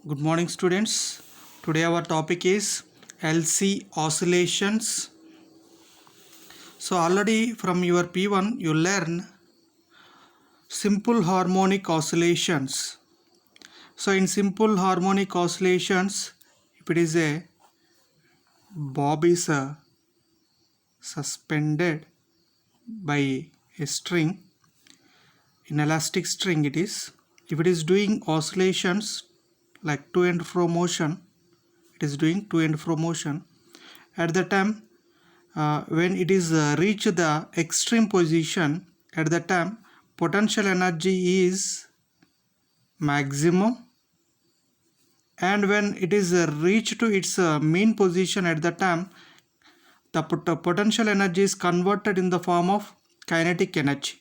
Good morning, students. Today our topic is LC oscillations. So already from your P1 you learn simple harmonic oscillations. So in simple harmonic oscillations, if it is a bob is suspended by a string, in elastic string it is. If it is doing oscillations like to and fro motion, it is doing to and fro motion. At the time when it is reached the extreme position, at the time potential energy is maximum, and when it is reached to its mean position, at the time the potential energy is converted in the form of kinetic energy,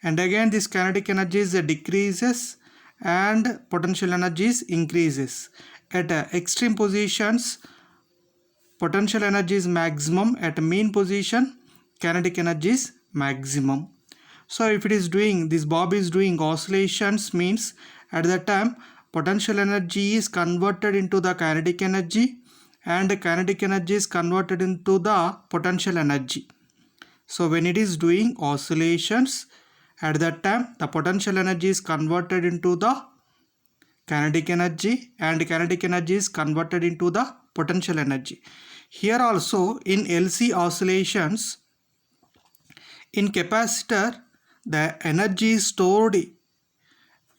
and again this kinetic energy is decreases and potential energy is increases. At extreme positions potential energy is maximum, at mean position kinetic energy is maximum. So if it is doing, this bob is doing oscillations, means at that time potential energy is converted into the kinetic energy and the kinetic energy is converted into the potential energy. So when it is doing oscillations, at that time the potential energy is converted into the kinetic energy and kinetic energy is converted into the potential energy. Here also in LC oscillations, in capacitor the energy is stored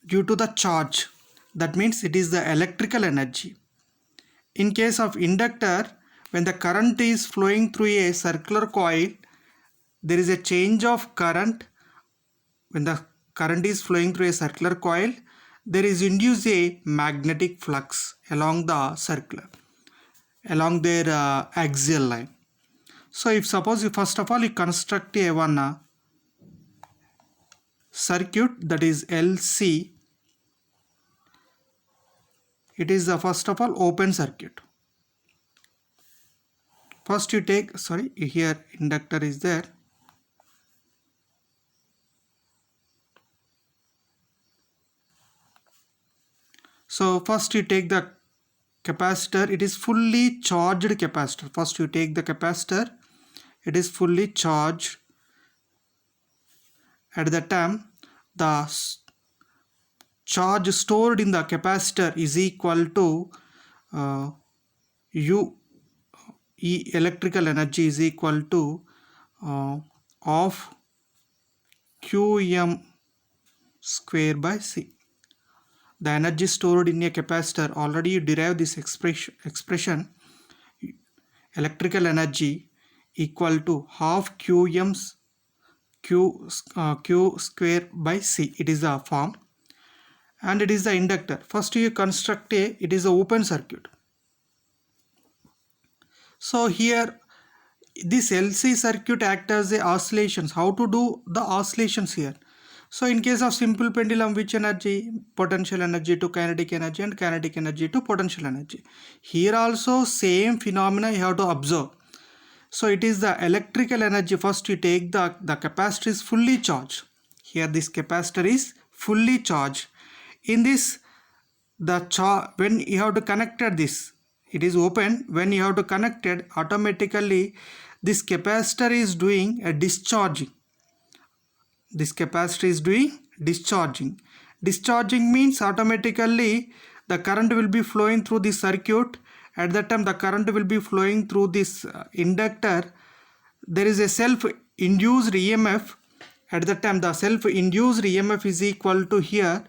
due to the charge, that means it is the electrical energy. In case of inductor, when the current is flowing through a circular coil, there is a change of current. When the current is flowing through a circular coil, there is induced a magnetic flux along the circular, along their axial line. So if suppose you first of all you construct a one circuit, that is LC, it is the first of all open circuit. First you take, sorry, here inductor is there. So first you take the capacitor, it is fully charged capacitor. First you take the capacitor, it is fully charged. At that time the charge stored in the capacitor is equal to U, E electrical energy is equal to of Qm square by C. The energy stored in a capacitor, already you derive this expression electrical energy equal to half Q square by C. It is the form, and it is the inductor. First you construct it is a open circuit. So here this LC circuit acts as a oscillations. How to do the oscillations here? So in case of simple pendulum, which energy? Potential energy to kinetic energy and kinetic energy to potential energy. Here also same phenomena you have to observe. So it is the electrical energy. First you take the capacitor is fully charged. Here this capacitor is fully charged. In this when you have to connected this, it is open. When you have to connect it, automatically this capacitor is doing a discharging. This capacitor is doing discharging. Discharging means automatically the current will be flowing through the circuit. At that time the current will be flowing through this inductor. There is a self-induced EMF. At that time the self-induced EMF is equal to here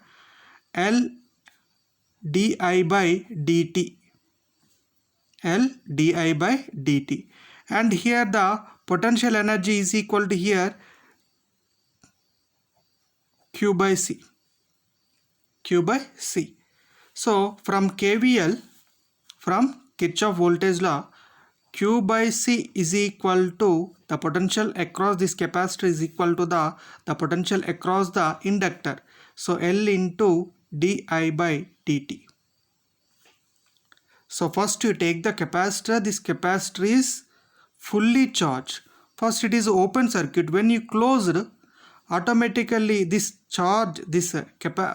L di by dt. L di by dt. And here the potential energy is equal to here Q by C. Q by C. So from KVL, from Kirchhoff voltage law, Q by C is equal to the potential across this capacitor is equal to the potential across the inductor. So L into di by dt. So first you take the capacitor. This capacitor is fully charged. First it is open circuit. When you closed, automatically this charge,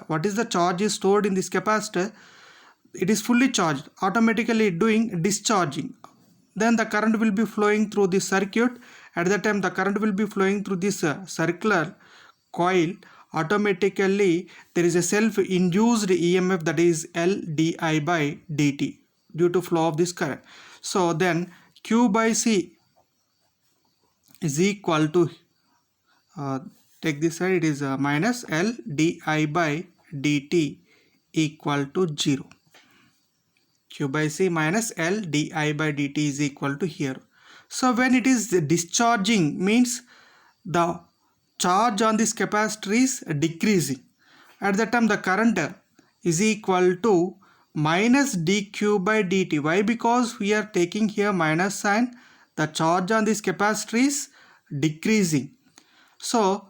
what is the charge is stored in this capacitor? it is fully charged, automatically doing discharging. Then the current will be flowing through the circuit. At that time the current will be flowing through this circular coil. Automatically there is a self-induced EMF, that is L di by dt, due to flow of this current. So then Q by C is equal to take this side, it is minus L di by dt equal to 0. Q by C minus L di by dt is equal to here. So when it is discharging, means the charge on this capacitor is decreasing. At that time the current is equal to minus dq by dt. Why? Because we are taking here minus sign. The charge on this capacitor is decreasing. So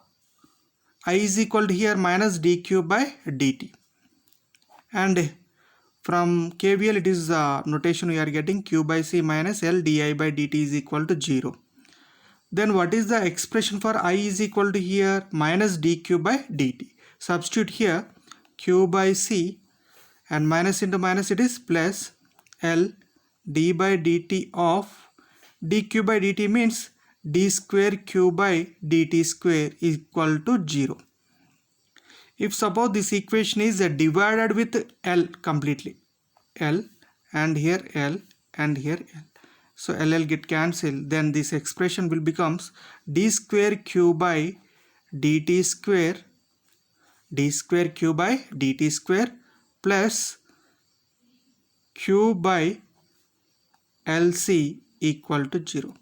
I is equal to here minus dq by dt. And from KVL it is notation we are getting Q by C minus L di by dt is equal to 0. Then what is the expression for I is equal to here minus dq by dt. Substitute here Q by C, and minus into minus it is plus L d by dt of dq by dt means d square q by dt square is equal to 0. If suppose this equation is divided with L completely, L and here L and here L, so LL get cancelled, then this expression will becomes d square q by dt square, d square q by dt square plus q by LC equal to 0.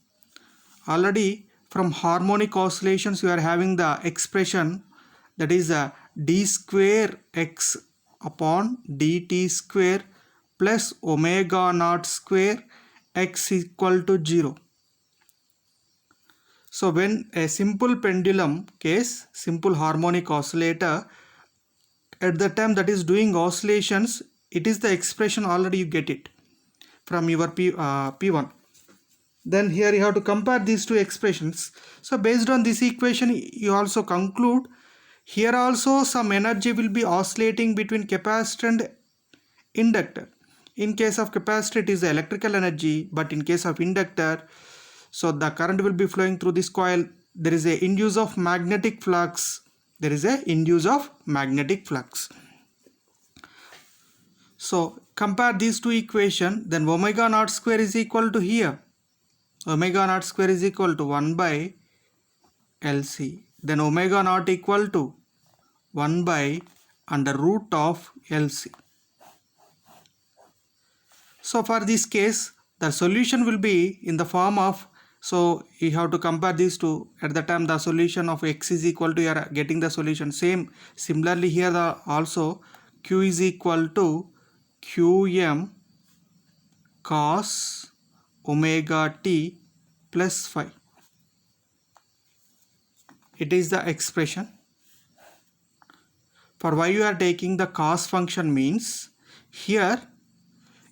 Already from harmonic oscillations we are having the expression, that is d square x upon dt square plus omega naught square x equal to 0. So when a simple pendulum case, simple harmonic oscillator, at the time that is doing oscillations, it is the expression already you get it from your P1. Then here you have to compare these two expressions. So based on this equation you also conclude here also some energy will be oscillating between capacitor and inductor. In case of capacitor it is the electrical energy, but in case of inductor, so the current will be flowing through this coil. There is a induce of magnetic flux. There is a induce of magnetic flux. So compare these two equations, then omega naught square is equal to here. Omega naught square is equal to 1 by LC. Then omega naught equal to 1 by under root of LC. So for this case the solution will be in the form of, so you have to compare these two. At the time the solution of x is equal to, you are getting the solution same. Similarly here the also q is equal to qm cos omega t plus phi. It is the expression. For why you are taking the cos function means here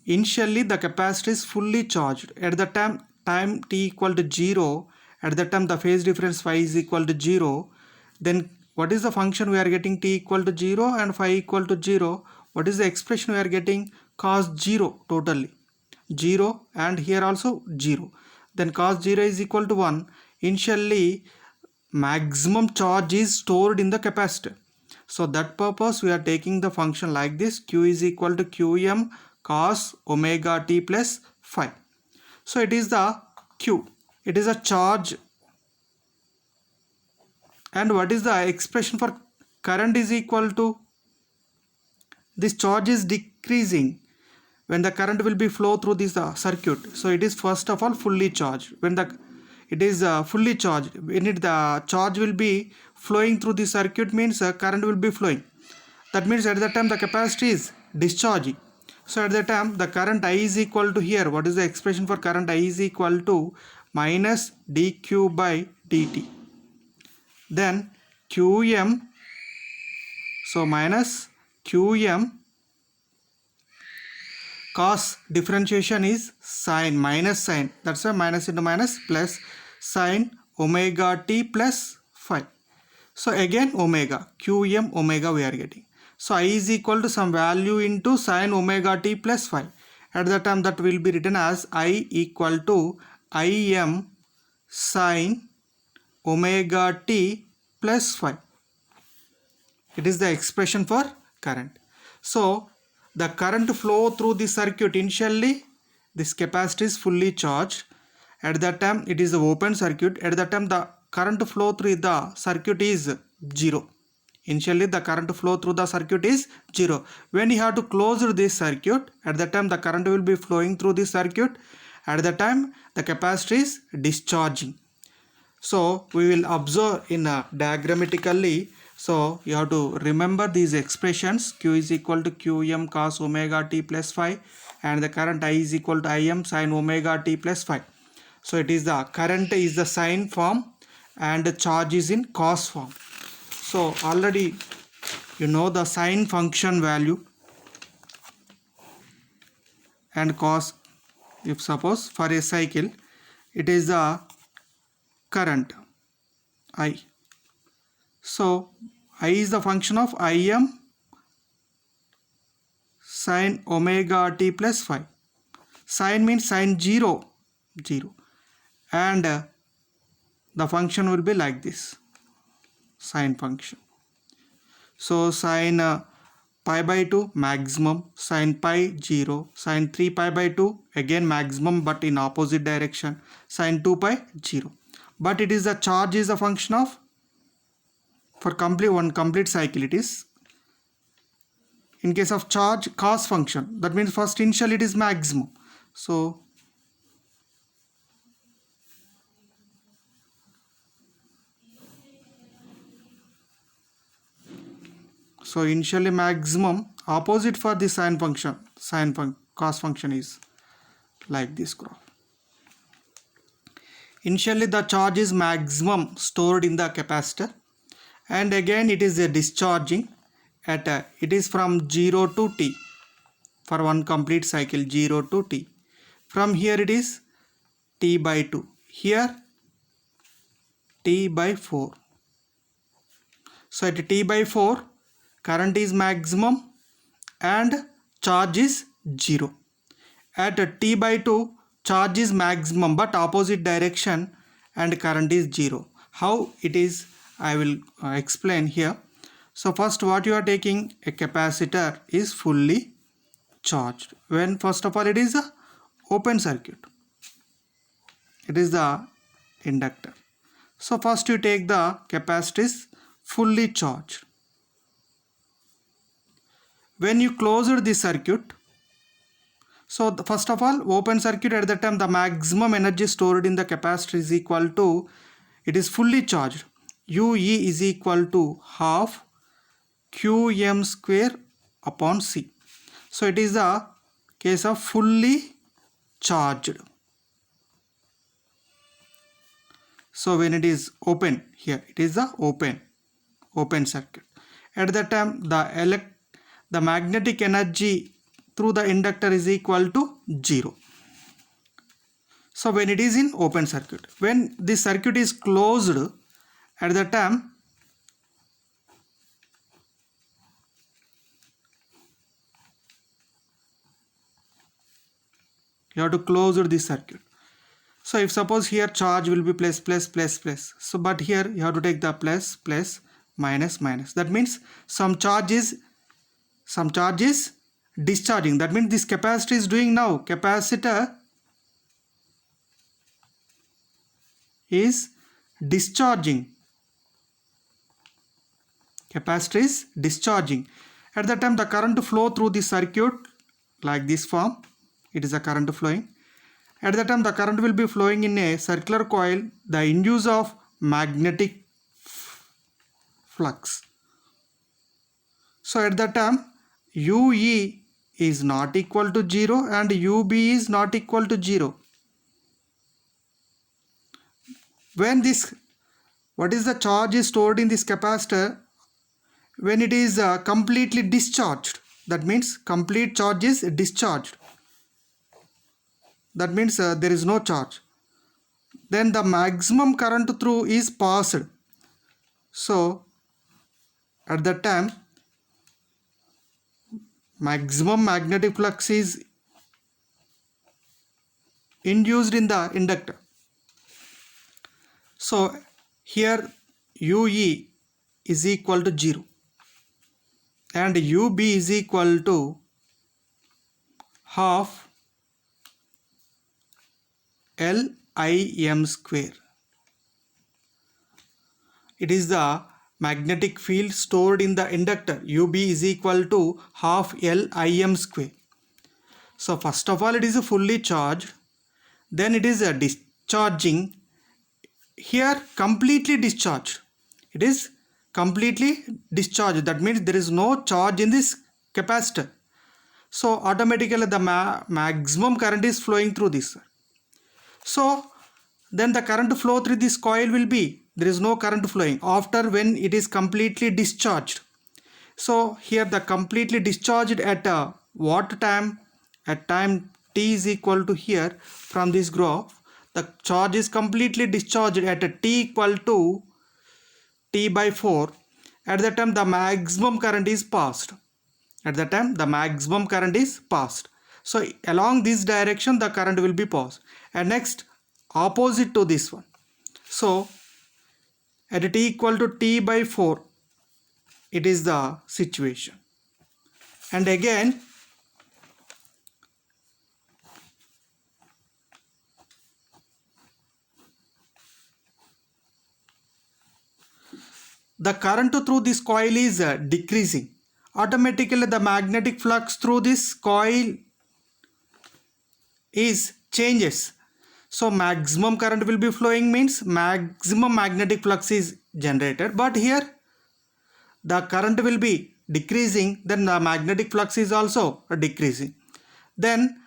initially the capacitor is fully charged. At the time t equal to 0, at that time the phase difference phi is equal to 0. Then what is the function we are getting? T equal to 0 and phi equal to 0. What is the expression we are getting? Cos 0 totally 0, and here also 0. Then cos 0 is equal to 1. Initially maximum charge is stored in the capacitor. So that purpose we are taking the function like this. Q is equal to qm cos omega t plus phi. So it is the Q. It is a charge. And what is the expression for current is equal to, this charge is decreasing when the current will be flow through this circuit. So it is first of all fully charged. When it is fully charged, when the charge will be flowing through the circuit means current will be flowing. That means at that time the capacitor is discharging. So at that time the current I is equal to here. What is the expression for current I is equal to minus dq by dt. Then qm, so minus qm cos differentiation is sine, minus sine, that's why minus into minus plus sine omega t plus phi. So again omega, qm omega we are getting. So I is equal to some value into sine omega t plus phi. At that time that will be written as I equal to Im sine omega t plus phi. It is the expression for current. So the current flow through the circuit, initially this capacitor is fully charged. At that time it is an open circuit. At that time the current flow through the circuit is 0. Initially the current flow through the circuit is 0. When you have to close this circuit, at that time the current will be flowing through this circuit. At that time the capacitor is discharging. So we will observe in diagrammatically. So you have to remember these expressions. Q is equal to Qm cos omega t plus phi, and the current I is equal to Im sin omega t plus phi. So it is the current is the sine form and the charge is in cos form. So already you know the sine function value and cos. If suppose for a cycle it is the current I. So I is the function of Im sin omega t plus phi. Sine means sine 0, 0, and the function will be like this, sine function. So sine pi by 2 maximum, sine pi 0, sine 3 pi by 2 again maximum but in opposite direction, sine 2 pi 0. But it is the charge is a function of, for one complete cycle it is, in case of charge, cos function. That means first initially it is maximum. So initially maximum, opposite for the sine function, cos function is like this graph. Initially the charge is maximum stored in the capacitor, and again it is a discharging at it is from 0 to t, for one complete cycle 0 to t. From here it is t by 2, here t by 4. So at t by 4 current is maximum and charge is 0. At t by 2 charge is maximum but opposite direction and current is 0. How it is I will explain here. So first what you are taking, a capacitor is fully charged. When first of all it is a open circuit, it is the inductor. So first you take the capacitor is fully charged. When you closed the circuit, so first of all open circuit, at that time the maximum energy stored in the capacitor is equal to, it is fully charged, UE is equal to half Qm square upon C. So it is the case of fully charged. So when it is open, here it is the open circuit. At that time the magnetic energy through the inductor is equal to 0. So when it is in open circuit, when the circuit is closed, at that time you have to close the circuit. So if suppose here charge will be plus, so but here you have to take the plus, minus. That means some charge is discharging. That means this capacitor is doing now, capacitor is discharging. Capacitor is discharging. At that time the current flow through the circuit like this form, it is a current flowing. At that time the current will be flowing in a circular coil, the induce of magnetic flux. So at that time UE is not equal to 0 and UB is not equal to 0. When this, what is the charge is stored in this capacitor, when it is completely discharged, that means complete charge is discharged, that means there is no charge, then the maximum current through is passed. So at that time maximum magnetic flux is induced in the inductor. So here UE is equal to 0 and UB is equal to half LIm square. It is the magnetic field stored in the inductor. UB is equal to half LIm square. So first of all, it is fully charged, then it is discharging. Here completely discharged. It is completely discharged. That means there is no charge in this capacitor. So automatically the maximum current is flowing through this. So then the current flow through this coil will be, there is no current flowing after when it is completely discharged. So here the completely discharged at what time? At time t is equal to, here from this graph, the charge is completely discharged at a t equal to t by 4. At that time the maximum current is passed. At that time the maximum current is passed. So along this direction the current will be passed. And next, opposite to this one. So at t equal to t by 4, it is the situation. And again, the current through this coil is decreasing. Automatically the magnetic flux through this coil is changes. So maximum current will be flowing means maximum magnetic flux is generated. But here the current will be decreasing, then the magnetic flux is also decreasing. Then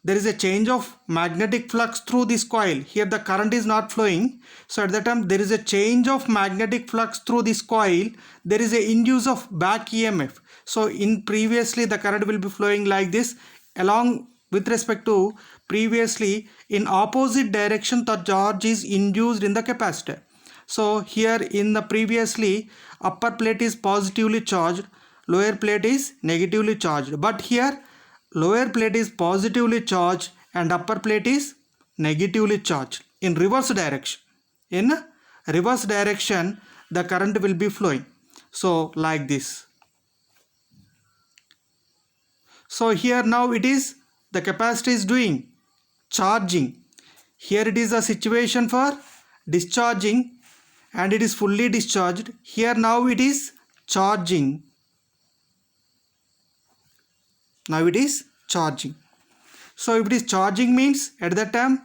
there is a change of magnetic flux through this coil. Here the current is not flowing. So at that time there is a change of magnetic flux through this coil. There is a induce of back EMF. So in previously the current will be flowing like this. Along with respect to previously, in opposite direction the charge is induced in the capacitor. So here in the previously, upper plate is positively charged, lower plate is negatively charged. But here lower plate is positively charged and upper plate is negatively charged in reverse direction. In reverse direction the current will be flowing. So like this. So here now it is, the capacitor is doing charging. Here it is a situation for discharging and it is fully discharged. Here now it is charging. Now it is charging. So if it is charging means at that time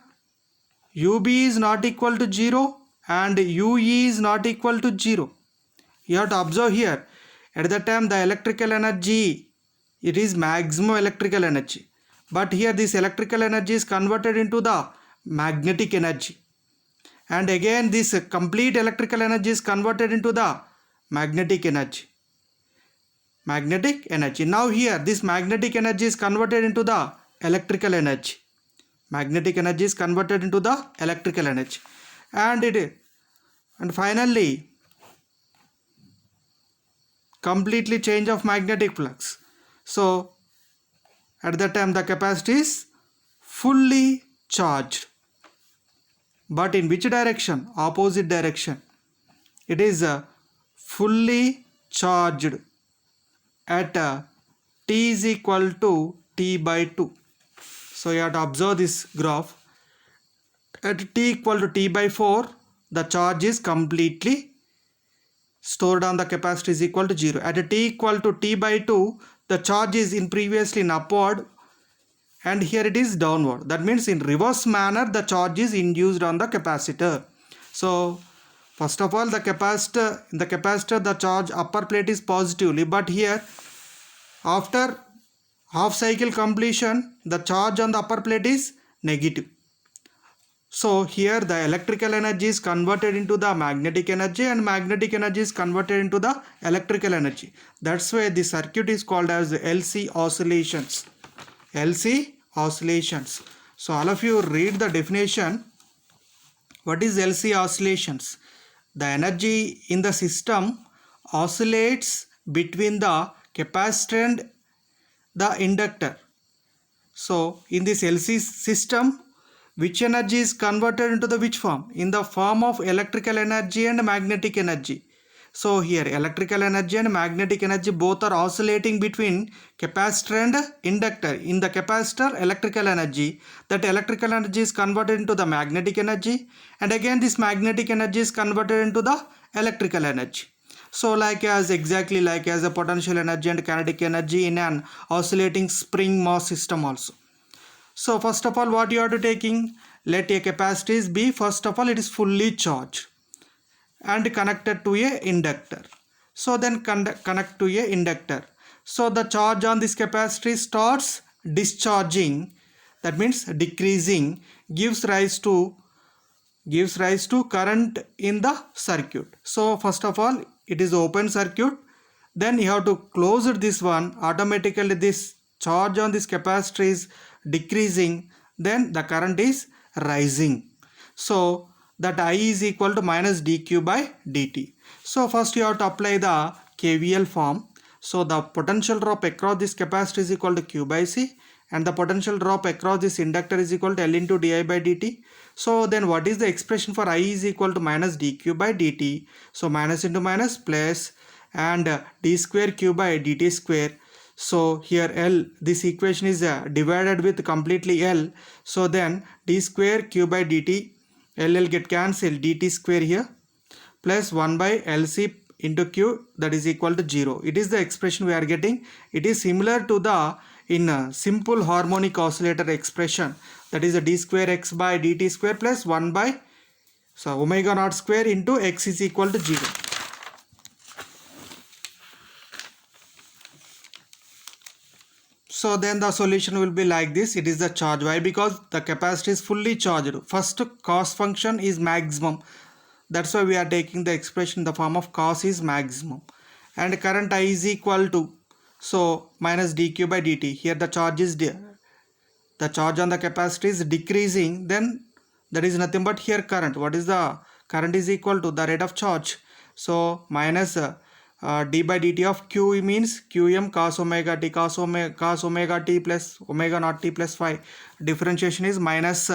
UB is not equal to 0 and UE is not equal to 0. You have to observe here, at that time the electrical energy, it is maximum electrical energy. But here this electrical energy is converted into the magnetic energy. And again this complete electrical energy is converted into the magnetic energy. Magnetic energy. Now here this magnetic energy is converted into the electrical energy. Magnetic energy is converted into the electrical energy. And finally completely change of magnetic flux. So at that time the capacitor is fully charged. But in which direction? Opposite direction. It is fully charged at t is equal to t by 2. So you have to observe this graph. At t equal to t by 4, the charge is completely stored on the capacitor is equal to 0. At t equal to t by 2, the charge is in previously in upward and here it is downward. That means in reverse manner the charge is induced on the capacitor. So first of all in the capacitor the charge upper plate is positively, but here after half cycle completion the charge on the upper plate is negative. So here the electrical energy is converted into the magnetic energy and magnetic energy is converted into the electrical energy. That's why the circuit is called as LC oscillations. LC oscillations. So all of you read the definition. What is LC oscillations? The energy in the system oscillates between the capacitor and the inductor. So in this LC system, which energy is converted into the which form? In the form of electrical energy and magnetic energy. So here electrical energy and magnetic energy both are oscillating between capacitor and inductor. In the capacitor, electrical energy, that electrical energy is converted into the magnetic energy, and again this magnetic energy is converted into the electrical energy. So exactly like as a potential energy and kinetic energy in an oscillating spring mass system also. So first of all, what you are to taking, let a capacitor be, first of all it is fully charged and connected to a inductor. So then connect to a inductor. So the charge on this capacitor starts discharging, that means decreasing, gives rise to current in the circuit. So first of all it is open circuit, then you have to close this one. Automatically this charge on this capacitor is decreasing, then the current is rising. So that I is equal to minus dq by dt. So first you have to apply the KVL form. So the potential drop across this capacitor is equal to q by c, and the potential drop across this inductor is equal to L into di by dt. So then what is the expression for I is equal to minus dq by dt? So minus into minus plus, and d square q by dt square. So here L, this equation is divided with completely L. So then d square q by dt, L get cancelled, dt square here, plus 1 by LC into q, that is equal to 0. It is the expression we are getting. It is similar to the in a simple harmonic oscillator expression, that is a d square x by dt square plus 1 by omega naught square into x is equal to 0. So then the solution will be like this. It is the charge. Why? Because the capacitor is fully charged. First cos function is maximum. That's why we are taking the expression in the form of cos is maximum. And current I is equal to, so minus dq by dt. Here the charge is the charge on the capacitor is decreasing, then that is nothing but here current. What is the current is equal to the rate of charge. So minus d by dt of q means qm cos omega t plus omega naught t plus phi. Differentiation is minus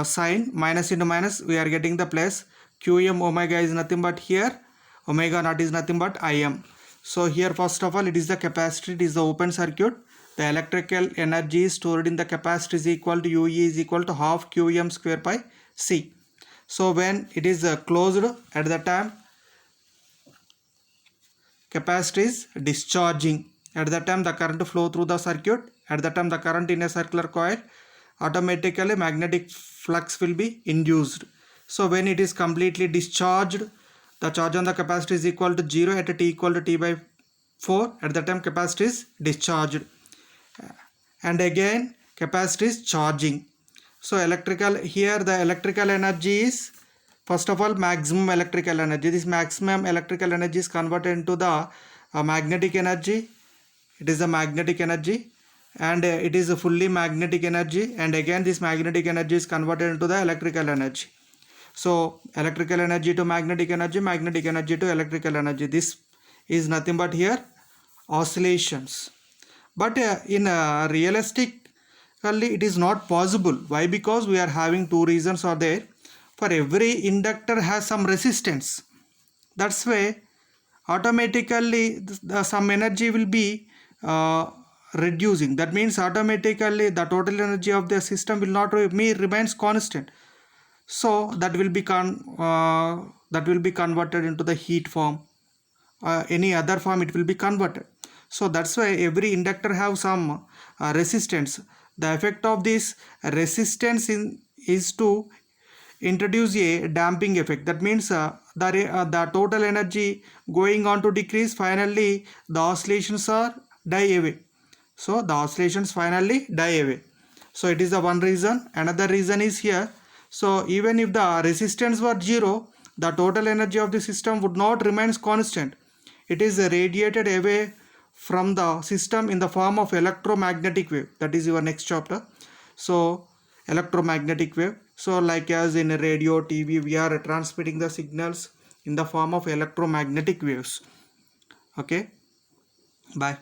sign, minus into minus, we are getting the plus. Qm omega is nothing but here, omega naught is nothing but Im. So here first of all it is the capacitor, it is the open circuit. The electrical energy stored in the capacitor is equal to UE is equal to half Qm square by C. So when it is closed, at the time capacitor is discharging. At that time the current flow through the circuit. At that time the current in a circular coil, automatically magnetic flux will be induced. So when it is completely discharged, the charge on the capacitor is equal to 0 at t equal to t by 4. At that time capacitor is discharged, and again capacitor is charging. So here the electrical energy is, first of all, maximum electrical energy. This maximum electrical energy is converted into the magnetic energy. It is a magnetic energy, and it is a fully magnetic energy, and again this magnetic energy is converted into the electrical energy. So electrical energy to magnetic energy to electrical energy. This is nothing but here oscillations. But in realistically it is not possible. Why? Because we are having two reasons are there. For every inductor has some resistance. That's why automatically some energy will be reducing. That means automatically the total energy of the system will not remains constant. So that will be converted into the heat form. Any other form it will be converted. So that's why every inductor have some resistance. The effect of this resistance is to introduce a damping effect. That means the total energy going on to decrease. Finally the oscillations are die away. So the oscillations finally die away. So it is the one reason. Another reason is here. So even if the resistance were 0, the total energy of the system would not remain constant. It is radiated away from the system in the form of electromagnetic wave. That is your next chapter. So electromagnetic wave. So like as in radio, TV, we are transmitting the signals in the form of electromagnetic waves. Okay, bye.